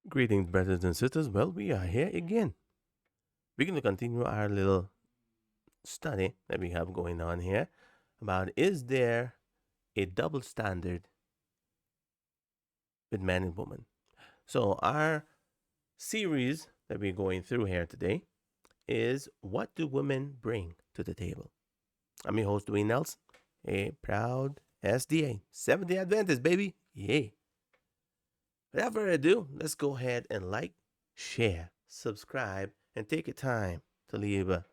Greetings, brothers and sisters. Well, we are here again. We're going to continue our little study that we have going on here about is there a double standard with man and woman? So, our series that we're going through here today is what do women bring to the table? I'm your host, Dwayne Nelson, a proud SDA, Seventh day Adventist, baby. Yay. Without further ado, let's go ahead and like, share, subscribe, and take your time to leave a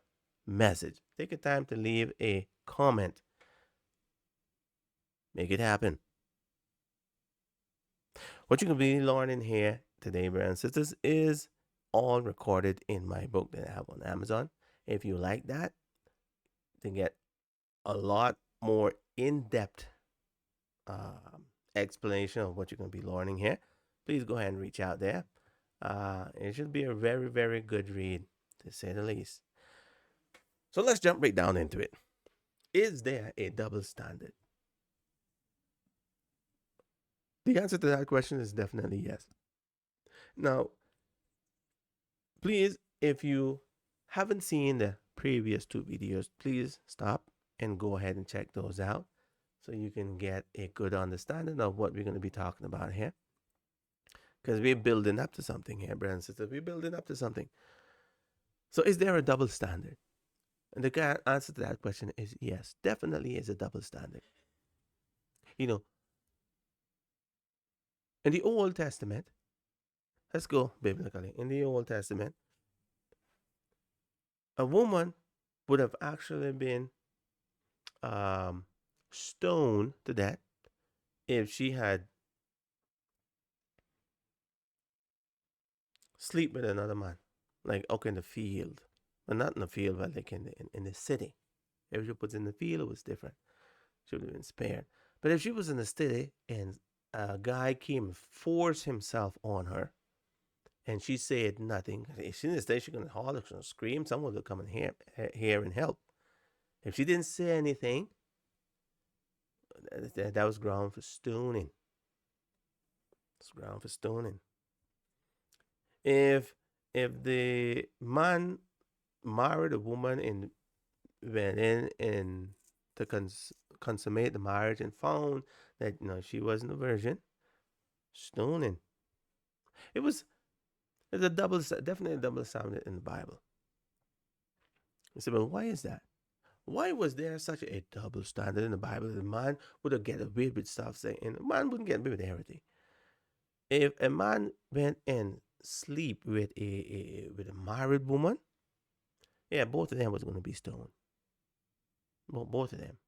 message. Take your time to leave a comment. Make it happen. What you're going to be learning here today, brothers and sisters, is all recorded in my book that I have on Amazon. If you like that, to get a lot more in-depth explanation of what you're going to be learning here, please go ahead and reach out there. It should be a very, very good read, to say the least. So let's jump right down into it. Is there a double standard? The answer to that question is definitely yes. Now, please, if you haven't seen the previous two videos, please stop and go ahead and check those out so you can get a good understanding of what we're going to be talking about here. Because we're building up to something here, brothers and sisters. We're building up to something. So, is there a double standard? And the answer to that question is yes, definitely is a double standard. You know, in the Old Testament, let's go biblically. In the Old Testament, a woman would have actually been stoned to death if she had sleep with another man, like out in the field, but not in the field, but like in the city. If she was in the field, it was different. She would have been spared. But if she was in the city and a guy came and forced himself on her, and she said nothing, if she's in the city, she's gonna holler, she's gonna scream. Someone will come and hear and help. If she didn't say anything, that was ground for stoning. It's ground for stoning. If the man married a woman and went in and to consummate the marriage and found that she wasn't a virgin, stoning. It was it's a definitely a double standard in the Bible. You say, well, why is that? Why was there such a double standard in the Bible? The man would have get away with stuff saying, and the man wouldn't get away with everything. If a man went and sleep with a married woman, yeah, both of them was going to be stoned. Both of them.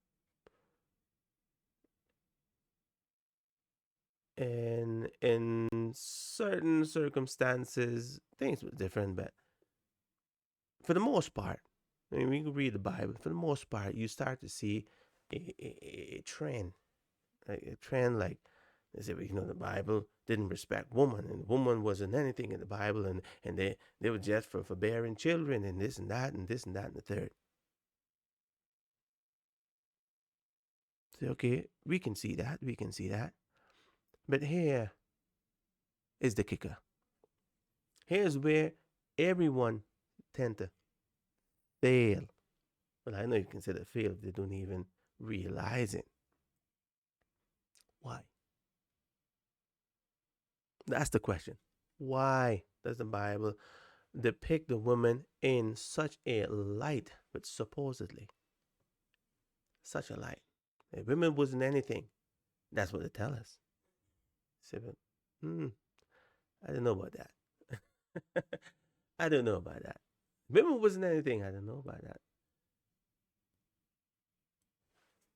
And in certain circumstances, things were different, but for the most part, I mean, we can read the Bible. For the most part, you start to see a trend, a trend like they say, the Bible didn't respect woman, and woman wasn't anything in the Bible, and they were just for bearing children, and this and that, and this and that, and the third. Say, okay, we can see that, but here is the kicker. Here's where everyone tend to fail. Well, I know you consider fail if they don't even realize it. Why? That's the question. Why does the Bible depict the woman in such a light, but supposedly such a light? If women wasn't anything, that's what they tell us. So, I don't know about that. I don't know about that. Women wasn't anything. I don't know about that.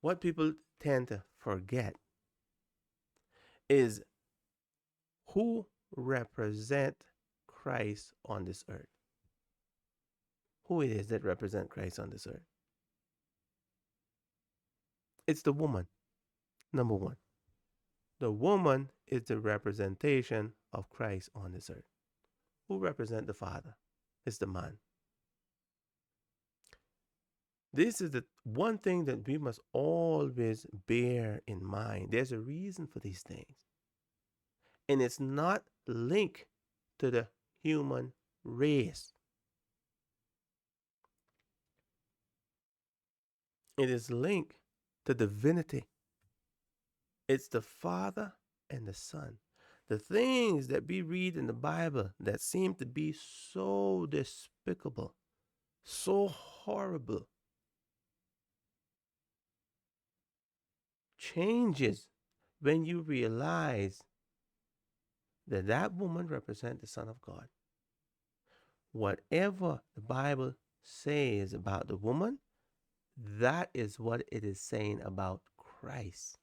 What people tend to forget is who represent Christ on this earth. Who it is that represent Christ on this earth. It's the woman, number one. The woman is the representation of Christ on this earth. Who represent the Father? It's the man. This is the one thing that we must always bear in mind. There's a reason for these things. And it's not linked to the human race. It is linked to divinity. It's the Father and the Son. The things that we read in the Bible that seem to be so despicable, so horrible, changes when you realize that that woman represents the Son of God. Whatever the Bible says about the woman, that is what it is saying about Christ.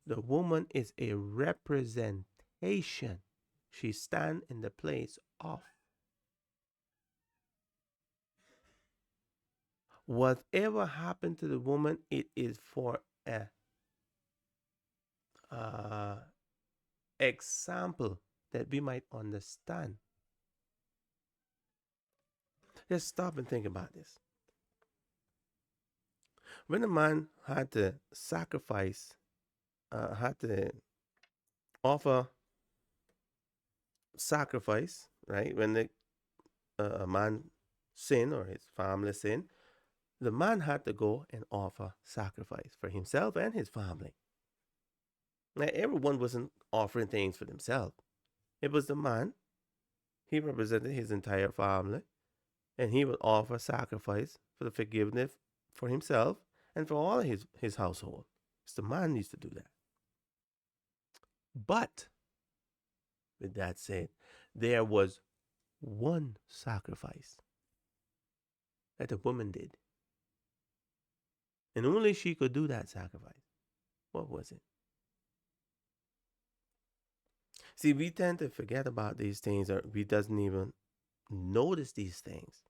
The woman is a representation. She stands in the place of. Whatever happened to the woman, it is for a uh, example that we might understand. Let's stop and think about this. When a man had to sacrifice, had to offer sacrifice, right? When a man sin or his family sin, the man had to go and offer sacrifice for himself and his family. Now, everyone wasn't offering things for themselves. It was the man. He represented his entire family, and he would offer sacrifice for the forgiveness for himself and for all his household. It's the man needs to do that. But with that said, there was one sacrifice that the woman did. And only she could do that sacrifice. What was it? See, we tend to forget about these things, or we doesn't even notice these things.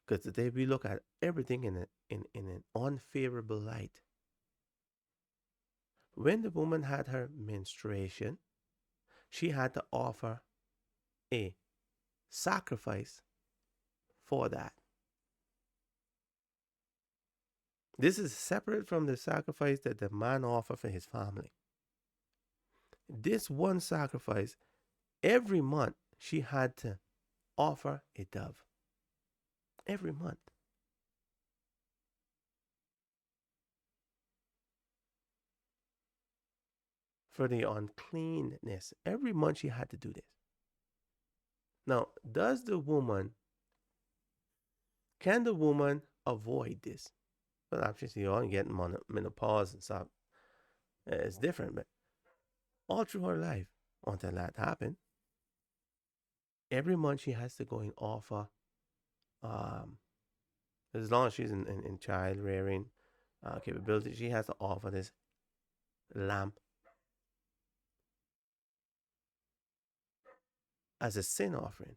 Because today we look at everything in an unfavorable light. When the woman had her menstruation, she had to offer a sacrifice for that. This is separate from the sacrifice that the man offered for his family. This one sacrifice, every month she had to offer a dove. Every month. For the uncleanness. Every month she had to do this. Now, can the woman avoid this? Well, obviously, you're getting menopause and stuff. It's different, but all through her life, until that happened, every month she has to go and offer, um, as long as she's in child rearing capability, she has to offer this lamb as a sin offering.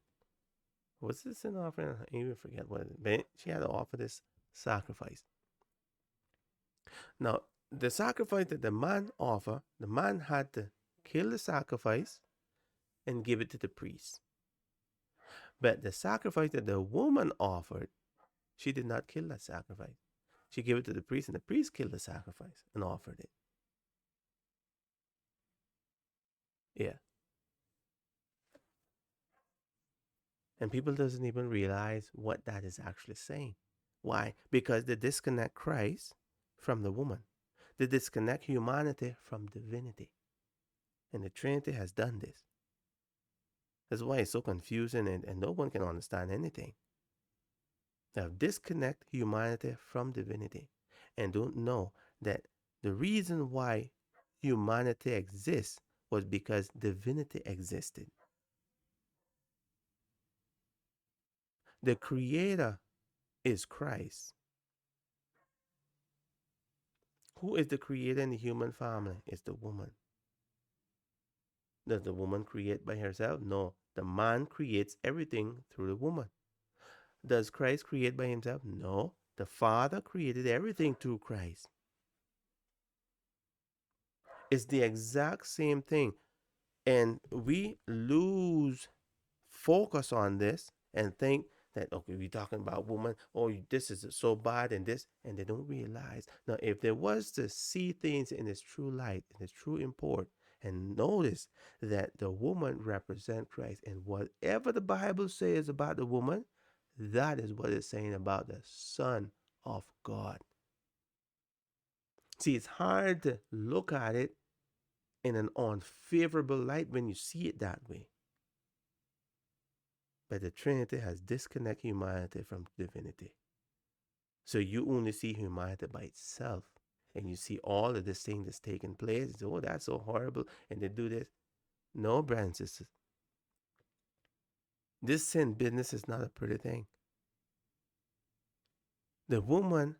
What's the sin offering? I even forget what it is. But she had to offer this sacrifice. Now, the sacrifice that the man offered, the man had to kill the sacrifice and give it to the priest. But the sacrifice that the woman offered, she did not kill that sacrifice. She gave it to the priest, and the priest killed the sacrifice and offered it. Yeah. And people doesn't even realize what that is actually saying. Why? Because they disconnect Christ from the woman. They disconnect humanity from divinity. And the Trinity has done this. That's why it's so confusing and no one can understand anything. They have disconnect humanity from divinity and don't know that the reason why humanity exists was because divinity existed. The creator is Christ. Who is the creator in the human family? It's the woman. Does the woman create by herself? No. The man creates everything through the woman. Does Christ create by himself? No. The Father created everything through Christ. It's the exact same thing. And we lose focus on this and think that, okay, we're talking about woman, oh, this is so bad and this, and they don't realize. Now, if there was to see things in its true light, in its true import, And notice that the woman represents Christ. And whatever the Bible says about the woman, that is what it's saying about the Son of God. See, it's hard to look at it in an unfavorable light when you see it that way. But the Trinity has disconnected humanity from divinity. So you only see humanity by itself. And you see all of this thing that's taking place. Oh, that's so horrible. And they do this. No, brothers and sisters. This sin business is not a pretty thing. The woman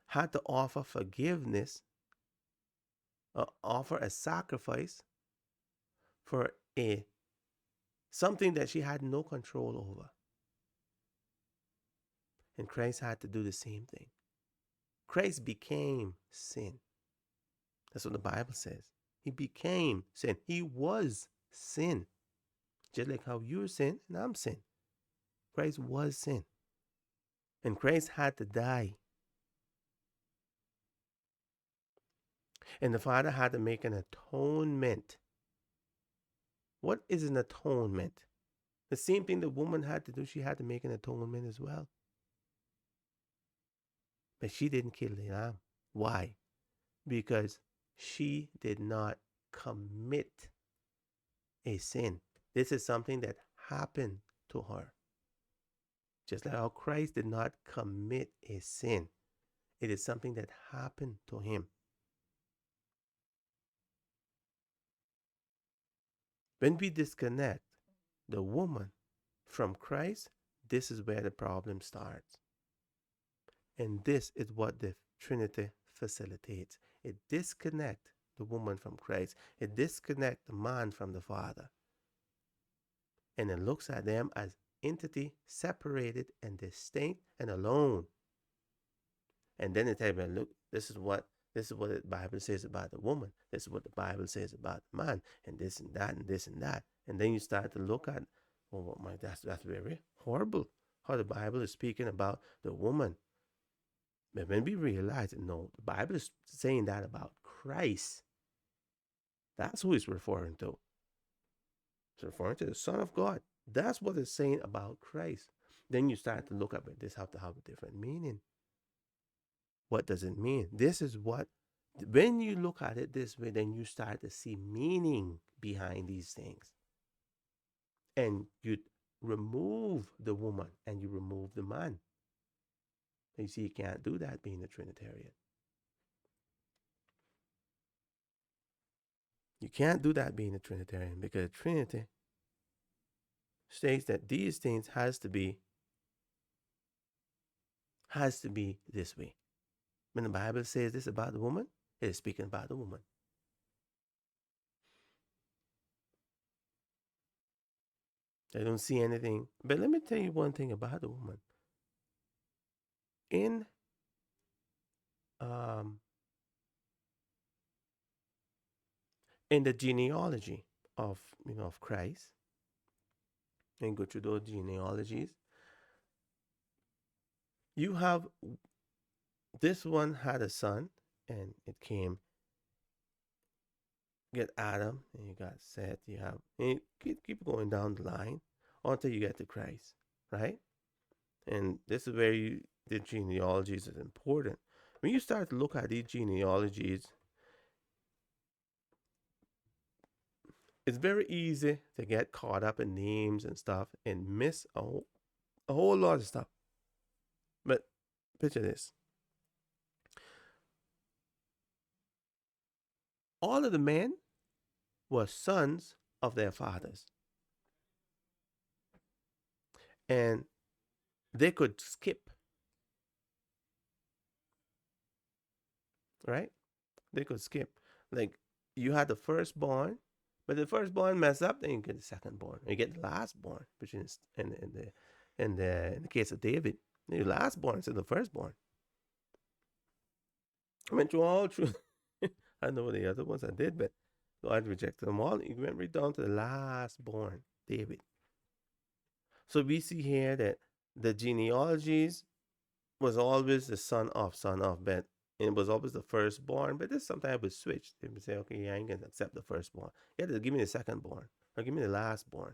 had to offer forgiveness, offer a sacrifice for a something that she had no control over. And Christ had to do the same thing. Christ became sin. That's what the Bible says. He became sin. He was sin. Just like how you're sin and I'm sin. Christ was sin. And Christ had to die. And the Father had to make an atonement. What is an atonement? The same thing the woman had to do. She had to make an atonement as well. But she didn't kill the lamb. Why? Because she did not commit a sin. This is something that happened to her. Just like how Christ did not commit a sin. It is something that happened to him. When we disconnect the woman from Christ, this is where the problem starts. And this is what the Trinity facilitates. It disconnects the woman from Christ. It disconnects the man from the Father. And it looks at them as entity separated and distinct and alone. And then it tells me, look, this is what the Bible says about the woman. This is what the Bible says about the man, and this and that and this and that. And then you start to look at, well, that's very horrible how the Bible is speaking about the woman. But when we realize that no, the Bible is saying that about Christ, that's who it's referring to. It's referring to the Son of God. That's what it's saying about Christ. Then you start to look at it. This have to have a different meaning. What does it mean? This is what, when you look at it this way, then you start to see meaning behind these things. And you remove the woman and you remove the man. You see, you can't do that being a Trinitarian. You can't do that being a Trinitarian because Trinity states that these things has to be this way. When the Bible says this about the woman, it is speaking about the woman. I don't see anything. But let me tell you one thing about the woman. In the genealogy of of Christ, and go through those genealogies, you have this one had a son, and it came. Get Adam, and you got Seth. You have, and you keep going down the line until you get to Christ, right? And this is where the genealogies is important. When you start to look at these genealogies, it's very easy to get caught up in names and stuff and miss a whole lot of stuff. But picture this. All of the men were sons of their fathers. And they could skip, right? They could skip. Like, you had the firstborn, but the firstborn mess up, then you get the secondborn. You get the lastborn, which is in the case of David, the lastborn instead of the firstborn. I went through all through. I know the other ones I did, but God rejected them all. He went right down to the lastborn, David. So we see here that the genealogies was always the son of, but And it was always the firstborn, but this sometimes was switched. They would say, okay, yeah, I ain't gonna accept the firstborn. You have to give me the secondborn or give me the lastborn.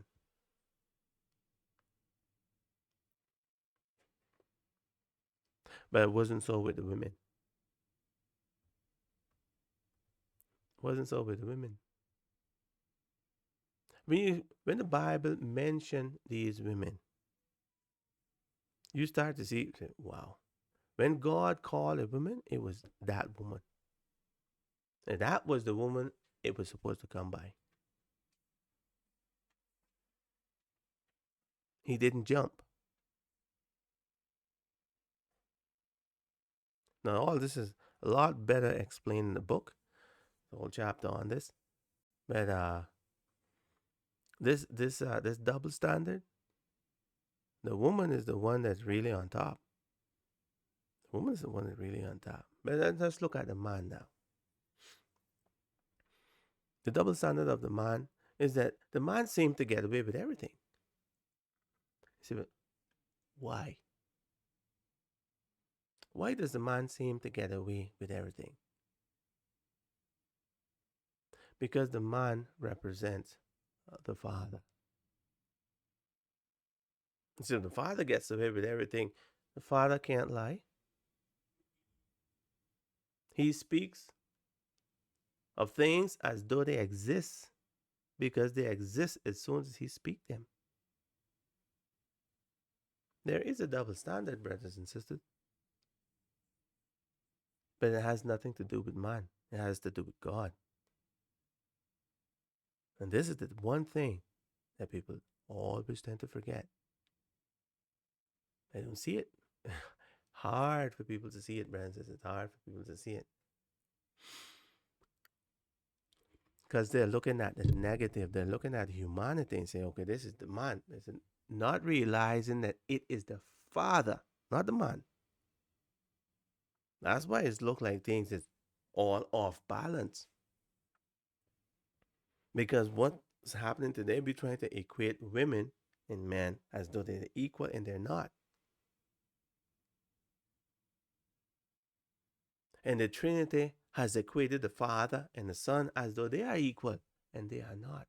But it wasn't so with the women. It wasn't so with the women. When the Bible mentioned these women, you start to see, wow. When God called a woman, it was that woman. And that was the woman it was supposed to come by. He didn't jump. Now, all this is a lot better explained in the book, the whole chapter on this. But this double standard, the woman is the one that's really on top. The woman is the one that's really on top. But let's look at the man now. The double standard of the man is that the man seemed to get away with everything. See, but why? Why does the man seem to get away with everything? Because the man represents the father. So the father gets away with everything. The father can't lie. He speaks of things as though they exist because they exist as soon as he speaks them. There is a double standard, brothers and sisters, but it has nothing to do with man. It has to do with God. And this is the one thing that people always tend to forget. They don't see it. Hard for people to see it, brothers and sisters. It's hard for people to see it. Because they're looking at the negative. They're looking at humanity and saying, okay, this is the man. Not realizing that it is the father, not the man. That's why it's look like things is all off balance. Because what's happening today, we're trying to equate women and men as though they're equal and they're not. And the Trinity has equated the Father and the Son as though they are equal, and they are not.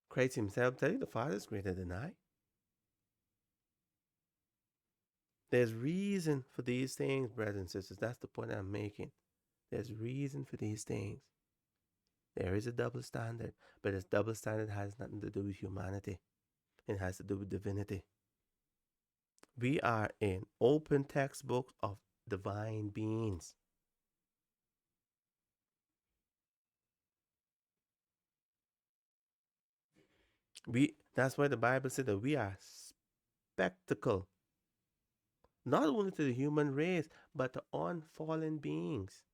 Christ himself tell you the Father is greater than I. There's reason for these things, brothers and sisters. That's the point I'm making. There's reason for these things. There is a double standard, but this double standard has nothing to do with humanity. It has to do with divinity. We are in open textbooks of divine beings. That's why the Bible said that we are spectacle, not only to the human race, but to unfallen beings.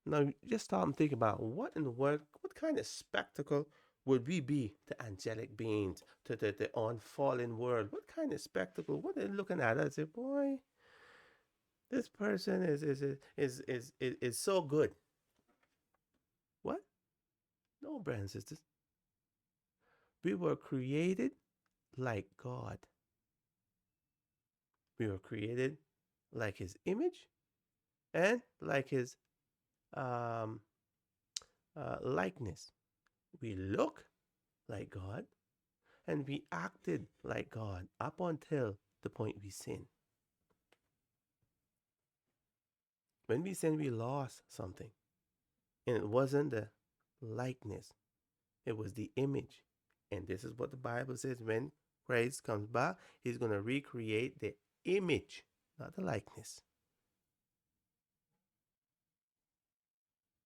Now, just stop and think about what in the world, what kind of spectacle would we be to angelic beings, to the unfallen world? What kind of spectacle? What are they looking at us? Say, boy, this person is so good. What? No, brothers and sisters. We were created like God. We were created like His image and like His um, likeness. We look like God and we acted like God up until the point we sin. When we sin, we lost something. And it wasn't the likeness, it was the image. And this is what the Bible says when Christ comes back, He's going to recreate the image, not the likeness.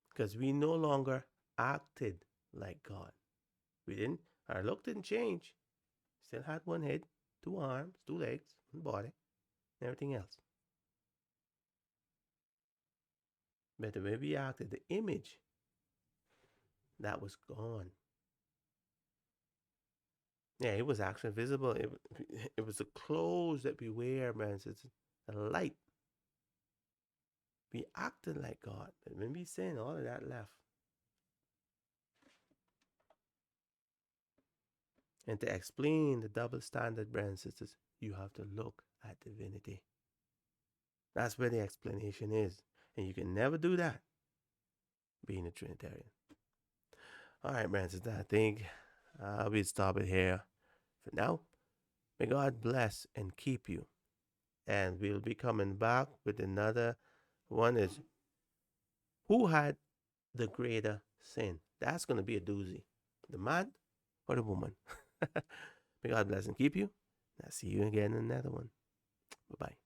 Because we no longer acted like God. We didn't, our look didn't change. Still had one head, two arms, two legs, one body, and everything else. But the way we acted, the image, that was gone. Yeah, it was actually visible. It was the clothes that we wear, man. It's a light. We acted like God. But when we sin, all of that left. And to explain the double standard, brothers and sisters, you have to look at divinity. That's where the explanation is. And you can never do that being a Trinitarian. All right, Francis, I think we'll stop it here for now. May God bless and keep you. And we'll be coming back with another one is who had the greater sin? That's going to be a doozy. The man or the woman? May God bless and keep you. I'll see you again in another one. Bye bye.